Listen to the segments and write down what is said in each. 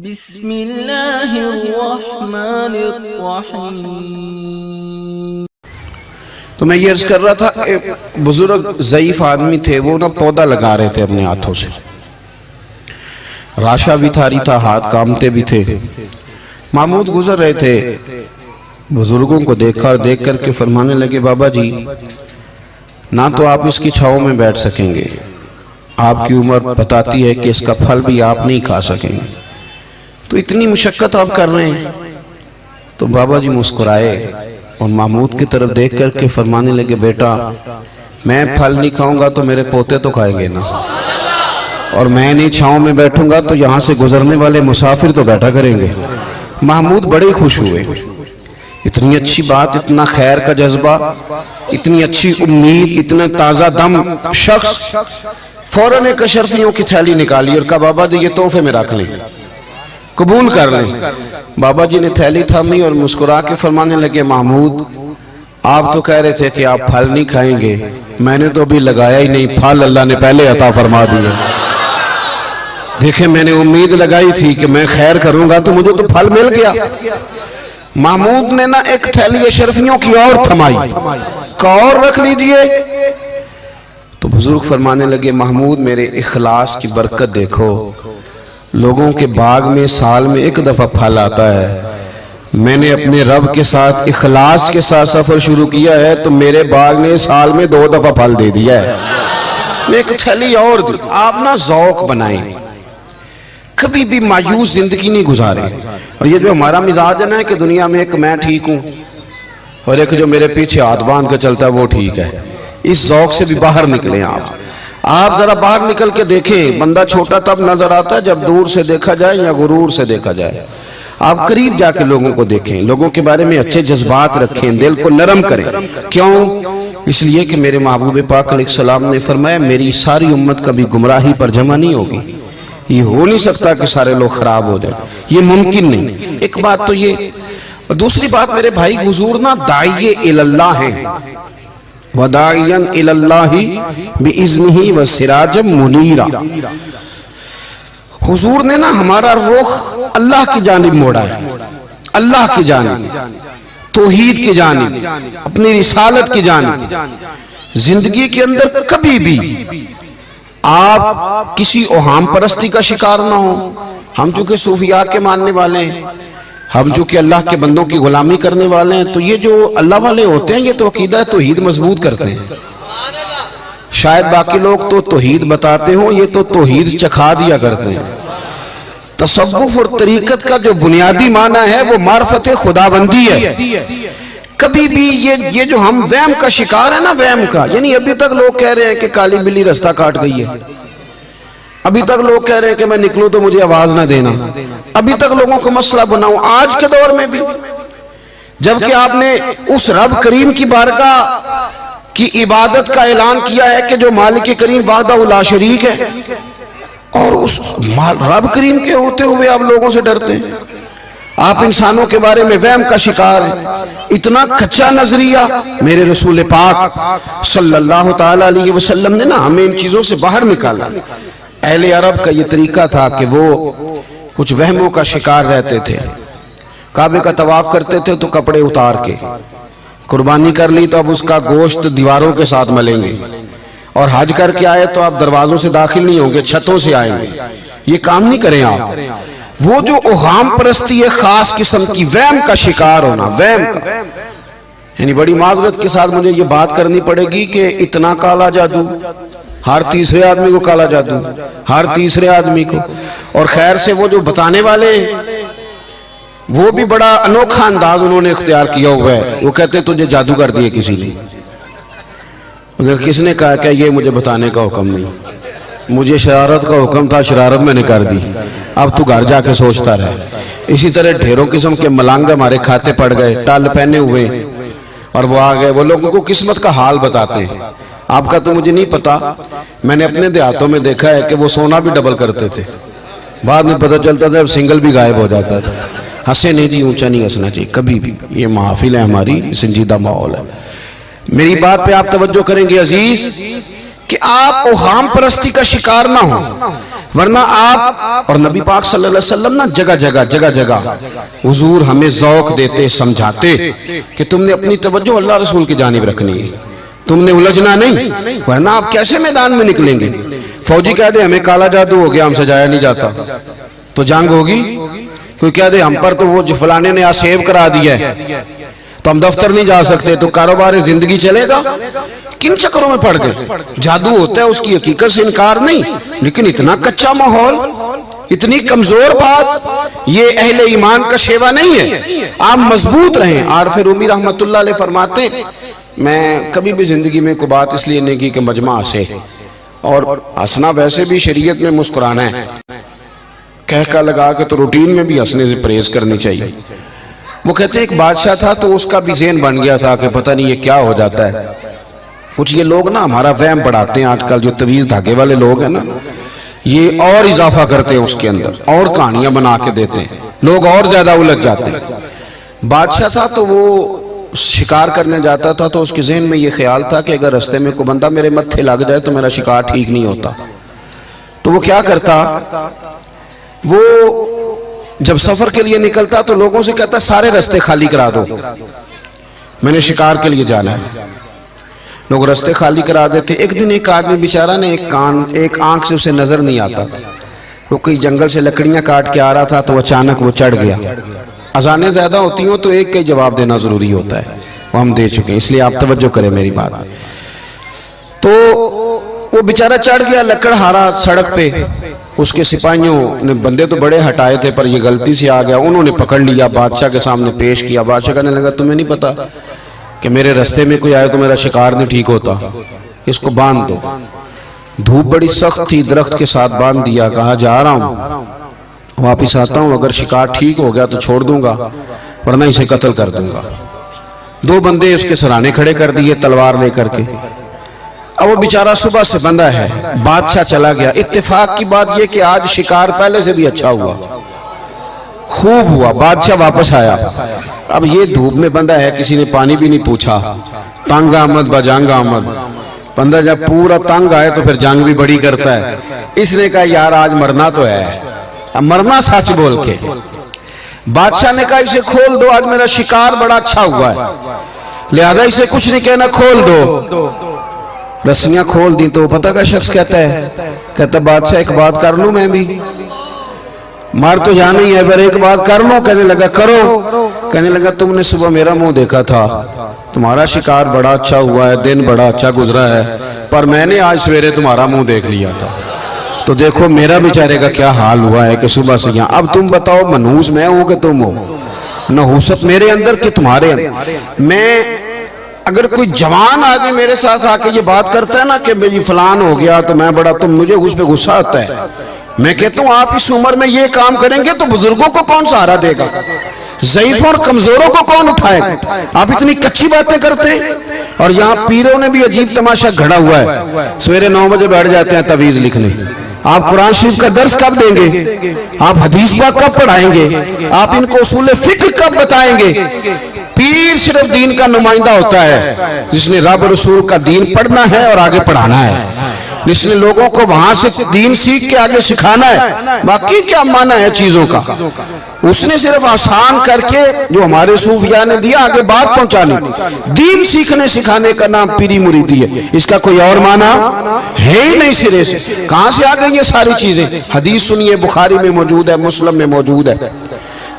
بسم اللہ الرحمن الرحیم۔ تو میں یہ عرض کر رہا تھا، ایک بزرگ ضعیف آدمی تھے، وہ پودا لگا رہے تھے اپنے ہاتھوں سے، راشا بھی تھاری تھا، ہاتھ کامتے بھی تھے۔ محمود گزر رہے تھے، بزرگوں کو دیکھ کر کے فرمانے لگے، بابا جی نہ تو آپ اس کی چھاؤں میں بیٹھ سکیں گے، آپ کی عمر بتاتی ہے کہ اس کا پھل بھی آپ نہیں کھا سکیں گے، تو اتنی مشقت آپ کر رہے ہیں۔ تو بابا جی مسکرائے اور محمود کی طرف دیکھ کر کے فرمانے لگے، بیٹا میں پھل نہیں کھاؤں گا تو میرے پوتے تو کھائیں گے نا، اور میں نہیں چھاؤں میں بیٹھوں گا تو یہاں سے گزرنے والے مسافر تو بیٹھا کریں گے۔ محمود بڑے خوش ہوئے، اتنی اچھی بات، اتنا خیر کا جذبہ، اتنی اچھی امید، اتنا تازہ دم شخص فوراً ایک اشرفیوں کی تھیلی نکالی اور کہا، بابا جی یہ تحفے میں رکھ لیں، قبول کر لیں۔ بابا جی نے تھیلی تھامی اور مسکرا کے فرمانے لگے، محمود آپ تو کہہ رہے تھے کہ آپ پھل نہیں کھائیں گے، میں نے تو ابھی لگایا ہی نہیں، پھل اللہ نے پہلے عطا فرما دیا۔ دیکھیں میں نے امید لگائی تھی کہ میں خیر کروں گا تو مجھے تو پھل مل گیا۔ محمود نے نا ایک تھیلی اشرفیوں کی اور تھمائی، کہا اور رکھ لیجئے۔ تو بزرگ فرمانے لگے، محمود میرے اخلاص کی برکت دیکھو، لوگوں کے باغ میں سال میں ایک دفعہ پھل آتا ہے، میں نے اپنے رب کے ساتھ اخلاص کے ساتھ سفر شروع کیا ہے تو میرے باغ نے سال میں 2 دفعہ پھل دے دیا ہے۔ میں ایک تھیلی اور دی۔ آپ نا ذوق بنائیں، کبھی بھی مایوس زندگی نہیں گزارے۔ اور یہ جو ہمارا مزاج ہے نا کہ دنیا میں ایک میں ٹھیک ہوں اور ایک جو میرے پیچھے ہاتھ باندھ کے چلتا ہے وہ ٹھیک ہے، اس ذوق سے بھی باہر نکلیں۔ آپ ذرا باہر نکل کے دیکھیں، بندہ چھوٹا تب نظر آتا ہے جب دور سے دیکھا جائے یا غرور سے دیکھا جائے۔ آپ قریب جا کے لوگوں کو دیکھیں، لوگوں کے بارے میں اچھے جذبات رکھیں، دل کو نرم کریں۔ کیوں؟ اس لیے کہ میرے محبوب پاک علیہ السلام نے فرمایا، میری ساری امت کبھی گمراہی پر جمع نہیں ہوگی، یہ ہو نہیں سکتا کہ سارے لوگ خراب ہو جائیں، یہ ممکن نہیں۔ ایک بات تو یہ، اور دوسری بات میرے بھائی، حضور نا داعی اللہ ہیں، وَدَاعِيًا إِلَى اللَّهِ بِإِذْنِهِ وَسِرَاجًا مُنِيرًا۔ حضور نے نا ہمارا رخ اللہ کی جانب موڑا ہے، اللہ کی جانب، توحید کی جانب، اپنی رسالت کی جانب۔ زندگی کے اندر کبھی بھی آپ کسی اوہام پرستی کا شکار نہ ہو۔ ہم چونکہ صوفیاء کے ماننے والے ہیں، ہم چونکہ اللہ کے بندوں کی غلامی کرنے والے ہیں، تو یہ جو اللہ والے ہوتے ہیں یہ تو عقیدہ توحید مضبوط کرتے ہیں۔ شاید باقی لوگ تو توحید بتاتے ہوں، یہ تو توحید چکھا دیا کرتے ہیں۔ تصوف اور طریقت کا جو بنیادی معنی ہے وہ معرفت خداوندی ہے۔ کبھی بھی یہ جو ہم وہم کا شکار ہے نا، وہم کا، یعنی ابھی تک لوگ کہہ رہے ہیں کہ کالی بلی رستہ کاٹ گئی ہے، ابھی تک لوگ کہہ رہے ہیں کہ میں نکلوں تو مجھے آواز نہ دینا، ابھی تک لوگوں کو مسئلہ بناؤں، آج کے دور میں بھی، جبکہ آپ نے اس رب کریم کی بارگاہ کی عبادت کا اعلان کیا ہے کہ جو مالک کریم وحدہ لا شریک ہے، اور اس رب کریم کے ہوتے ہوئے آپ لوگوں سے ڈرتے ہیں۔ آپ انسانوں کے بارے میں وہم کا شکار ہیں۔ اتنا کچا نظریہ میرے رسول پاک صلی اللہ تعالیٰ علیہ وسلم نے نا ہمیں ان چیزوں سے باہر نکالا۔ اہل عرب کا یہ طریقہ تھا کہ وہ کچھ وہموں کا شکار رہتے تھے، کعبے کا طواف کرتے تھے تو کپڑے اتار کے، قربانی کر لی تو اب اس کا گوشت دیواروں کے ساتھ ملیں گے، اور حج کر کے آئے تو آپ دروازوں سے داخل نہیں ہوں گے، چھتوں سے آئیں گے۔ یہ کام نہیں کریں آپ۔ وہ جو اوہام پرستی ہے، خاص قسم کی وہم کا شکار ہونا، وہم کا، یعنی بڑی معذرت کے ساتھ مجھے یہ بات کرنی پڑے گی کہ اتنا کالا جادو، ہر تیسرے آدمی کو کالا جادو، ہر تیسرے آدمی کو، اور خیر سے وہ جو بتانے والے ہیں وہ بھی بڑا انوکھا انداز انہوں نے اختیار کیا ہوا ہے۔ وہ کہتے ہیں تجھے جادو کر دیے کسی نے۔ کس نے کہا کہ یہ مجھے بتانے کا حکم نہیں، مجھے شرارت کا حکم تھا، شرارت میں نے کر دی، اب تو گھر جا کے سوچتا رہے۔ اسی طرح ڈھیروں قسم کے ملانگ ہمارے کھاتے پڑ گئے، ٹال پہنے ہوئے، اور وہ آ گئے، وہ لوگوں کو قسمت کا حال بتاتے ہیں۔ آپ کا تو مجھے نہیں پتا، میں نے اپنے دیہاتوں میں دیکھا ہے کہ وہ سونا بھی ڈبل کرتے تھے، بعد میں پتہ چلتا تھا سنگل بھی غائب ہو جاتا تھا۔ ہنسے نہیں جی، اونچا نہیں ہنسنا چاہیے کبھی بھی، یہ محافل ہے ہماری، سنجیدہ ماحول ہے۔ میری بات پہ آپ توجہ کریں گے عزیز، کہ آپ اوہام پرستی کا شکار نہ ہوں۔ ورنہ آپ اور نبی پاک صلی اللہ علیہ وسلم نا جگہ جگہ حضور ہمیں ذوق دیتے سمجھاتے کہ تم نے اپنی توجہ اللہ رسول کی جانب رکھنی ہے، تم نے الجھنا نہیں، ورنہ آپ کیسے میدان میں نکلیں گے؟ فوجی کہہ دے ہمیں کالا جادو ہو گیا، ہم سے جایا نہیں جاتا، تو جنگ ہوگی؟ کوئی کہہ دے ہم پر تو وہ فلانے نے سیو کرا دیا ہے تو ہم دفتر نہیں جا سکتے، تو کاروبار زندگی چلے گا؟ کن چکروں میں پڑ گئے؟ جادو ہوتا ہے، اس کی حقیقت سے انکار نہیں، لیکن اتنا کچا ماحول، اتنی کمزور بات، یہ اہل ایمان کا شیوا نہیں ہے۔ آپ مضبوط رہیں۔ عارف رومی رحمت اللہ علیہ فرماتے ہیں میں کبھی بھی زندگی میں کوئی بات اس لیے نہیں کی کہ مجمع ہنسے، اور ہنسنا ویسے بھی شریعت میں مسکرانا ہے، کہہ لگا کے تو روٹین میں بھی ہنسنے سے پرہیز کرنی چاہیے۔ وہ کہتے ہیں ایک بادشاہ تھا تو اس کا بھی ذہن بن گیا تھا کہ پتہ نہیں یہ کیا ہو جاتا ہے۔ کچھ یہ لوگ نا ہمارا وہم بڑھاتے ہیں، آج کل جو طویل دھاگے والے لوگ ہیں نا، یہ اور اضافہ کرتے ہیں اس کے اندر، اور کہانیاں بنا کے دیتے ہیں، لوگ اور زیادہ الجھ جاتے ہیں۔ بادشاہ تھا تو وہ شکار کرنے جاتا تھا تو اس کے ذہن میں یہ خیال تھا کہ اگر رستے میں کوئی بندہ میرے متھے لگ جائے تو میرا شکار ٹھیک نہیں ہوتا۔ تو وہ کیا کرتا، وہ جب سفر کے لیے نکلتا تو لوگوں سے کہتا سارے رستے خالی کرا دو، میں نے شکار کے لیے جانا ہے۔ لوگ رستے خالی کرا دیتے۔ ایک دن ایک آدمی بیچارہ نے ایک آنکھ سے اسے نظر نہیں آتا، وہ کوئی جنگل سے لکڑیاں کاٹ کے آ رہا تھا تو اچانک وہ چڑھ گیا۔ اذانیں زیادہ ہوتی ہوں تو ایک کا جواب دینا ضروری ہوتا ہے، وہ ہم دے چکے ہیں، اس لیے آپ توجہ کریں میری بات۔ تو وہ بیچارہ چڑھ گیا لکڑ ہارا سڑک پہ، اس کے سپاہیوں نے بندے تو بڑے ہٹائے تھے پر یہ غلطی سے آ گیا، انہوں نے پکڑ لیا، بادشاہ کے سامنے پیش کیا۔ بادشاہ کہنے لگا تمہیں نہیں پتا کہ میرے رستے میں کوئی آئے تو میرا شکار نہیں ٹھیک ہوتا، اس کو باندھ دو۔ دھوپ بڑی سخت تھی، درخت کے ساتھ باندھ دیا، کہا جا رہا ہوں واپس آتا ہوں، اگر شکار ٹھیک ہو گیا تو چھوڑ دوں گا ورنہ اسے قتل کر دوں گا۔ دو بندے اس کے سرانے کھڑے کر دیے تلوار لے کر کے۔ اب وہ بیچارہ صبح سے بندہ ہے، بادشاہ چلا گیا۔ اتفاق کی بات یہ کہ آج شکار پہلے سے بھی اچھا ہوا، خوب ہوا، بادشاہ واپس آیا۔ اب یہ دھوپ میں بندہ ہے، کسی نے پانی بھی نہیں پوچھا، تنگ آمد بجنگ آمد، بندہ جب پورا تنگ آئے تو پھر جنگ بھی بڑی کرتا ہے۔ اس نے کہا یار آج مرنا تو ہے، اب مرنا سچ بول کے۔ بادشاہ نے کہا اسے کھول دو، آج میرا شکار بڑا اچھا ہوا ہے، لہذا اسے کچھ نہیں کہنا، کھول دو۔ رسیاں کھول دی تو پتہ کا شخص کہتا ہے، کہتا بادشاہ ایک بات کر لوں میں بھی، مار تو جانا ہی ہے پر ایک بات کر لوں۔ کہنے لگا کرو۔ کہنے لگا تم نے صبح میرا منہ دیکھا تھا، تمہارا شکار بڑا اچھا ہوا ہے، دن بڑا اچھا گزرا ہے، پر میں نے آج سویرے تمہارا منہ دیکھ لیا تھا، تو دیکھو میرا بیچارے کا کیا حال ہوا ہے کہ صبح سے یہاں۔ اب تم بتاؤ منحوس میں ہوں کہ تم ہو، نحوست میرے اندر کہ تمہارے اندر؟ میں اگر کوئی جوان آدمی میرے ساتھ آ کے یہ بات کرتا ہے نا کہ میری فلان ہو گیا تو میں بڑا، تم مجھے اس پہ غصہ آتا ہے۔ میں کہتا ہوں آپ اس عمر میں یہ کام کریں گے تو بزرگوں کو کون سہارا دے گا، ضعیفوں اور کمزوروں کو کون اٹھائے گا؟ آپ اتنی کچی باتیں کرتے ہیں۔ اور یہاں پیروں نے بھی عجیب تماشا گھڑا ہوا ہے، سویرے 9 بجے بیٹھ جاتے ہیں تعویذ لکھنے۔ آپ قرآن شریف کا درس کب دیں گے؟ آپ حدیث پاک کب پڑھائیں گے؟ آپ ان کو اصول فقہ کب بتائیں گے؟ پیر صرف دین کا نمائندہ ہوتا ہے جس نے رب رسول کا دین پڑھنا ہے اور آگے پڑھانا ہے، جس نے لوگوں کو وہاں سے دین سیکھ کے آگے سکھانا ہے۔ باقی کیا معنی ہے چیزوں کا؟ اس نے صرف آسان کر کے جو ہمارے صوفیاء نے دیا آگے بات پہنچانی۔ دین سیکھنے سکھانے کا نام پیری مریدی ہے، اس کا کوئی اور معنی ہے ہی نہیں سرے سے۔ کہاں سے آ گئی یہ ساری چیزیں؟ حدیث سنیے، بخاری میں موجود ہے، مسلم میں موجود ہے۔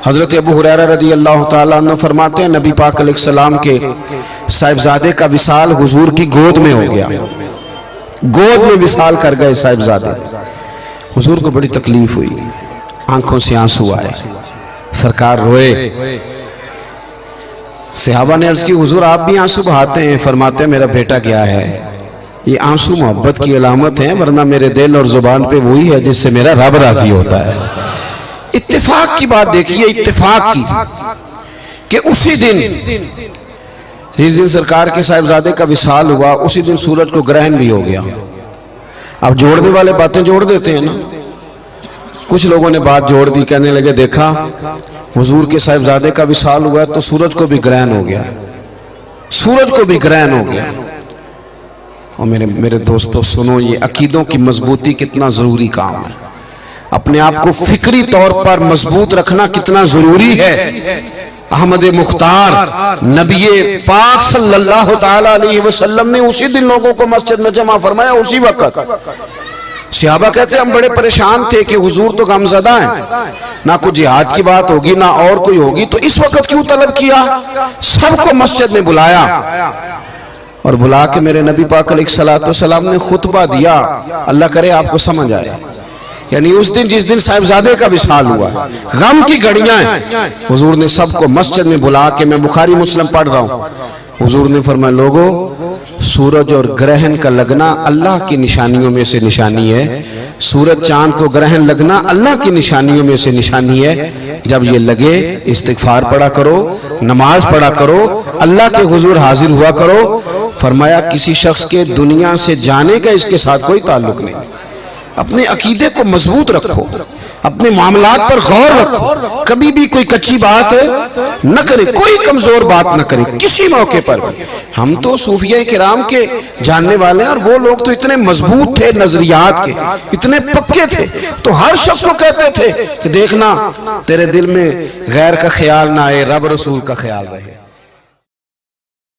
حضرت ابو ہریرہ رضی اللہ تعالیٰ عنہ فرماتے ہیں نبی پاک علیہ السلام کے صاحبزادے کا وصال حضور کی گود میں ہو گیا، گود میں وصال کر گئے صاحبزادے۔ حضور کو بڑی تکلیف ہوئی، آنکھوں سے آنسو آئے، سرکار روئے۔ صحابہ نے عرض کی حضور آپ بھی آنسو بہاتے ہیں؟ فرماتے ہیں میرا بیٹا گیا ہے، یہ آنسو محبت کی علامت ہیں، ورنہ میرے دل اور زبان پہ وہی ہے جس سے میرا رب راضی ہوتا ہے۔ اتفاق کی بات دیکھیے، اتفاق کی کہ اسی دن جس دن سرکار کے صاحبزادے کا وصال ہوا اسی دن سورج کو گرہن بھی ہو گیا۔ اب جوڑنے والے باتیں جوڑ دیتے ہیں نا، کچھ لوگوں نے بات جوڑ دی، کہنے لگے دیکھا حضور کے صاحبزادے کا وصال ہوا تو سورج کو بھی گرہن ہو گیا، سورج کو بھی گرہن ہو گیا۔ اور میرے دوستو سنو، یہ عقیدوں کی مضبوطی کتنا ضروری کام ہے۔ اپنے آپ کو فکری طور پر مضبوط رکھنا کتنا ضروری ہے۔ احمد مختار نبی پاک صلی اللہ تعالی علیہ وسلم نے اسی دن لوگوں کو مسجد میں جمع فرمایا، اسی وقت۔ صحابہ کہتے ہیں ہم بڑے پریشان تھے کہ حضور تو غمزدہ ہیں، نہ کوئی جہاد کی بات ہوگی نہ اور کوئی ہوگی، تو اس وقت کیوں طلب کیا؟ سب کو مسجد میں بلایا اور بلا کے میرے نبی پاک علیہ السلام نے خطبہ دیا۔ اللہ کرے آپ کو سمجھ آئے، یعنی اس دن جس دن صاحبزادے کا وصال ہوا، غم کی گھڑیاں ہیں، حضور نے سب کو مسجد میں بلا کے، میں بخاری مسلم پڑھ رہا ہوں، حضور نے فرمایا لوگو سورج اور گرہن کا لگنا اللہ کی نشانیوں میں سے نشانی ہے، سورج چاند کو گرہن لگنا اللہ کی نشانیوں میں سے نشانی ہے، جب یہ لگے استغفار پڑھا کرو، نماز پڑھا کرو، اللہ کے حضور حاضر ہوا کرو۔ فرمایا کسی شخص کے دنیا سے جانے کا اس کے ساتھ کوئی تعلق نہیں۔ اپنے عقیدے کو مضبوط رکھو، اپنے معاملات پر غور رکھو، کبھی بھی کوئی کچی بات نہ کرے، کوئی کمزور بات نہ کرے کسی موقع پر بھی۔ ہم تو صوفیہ کرام کے جاننے والے ہیں، اور وہ لوگ تو اتنے مضبوط تھے نظریات کے، اتنے پکے تھے، تو ہر شخص کو کہتے تھے کہ دیکھنا تیرے دل میں غیر کا خیال نہ آئے، رب رسول کا خیال رہے۔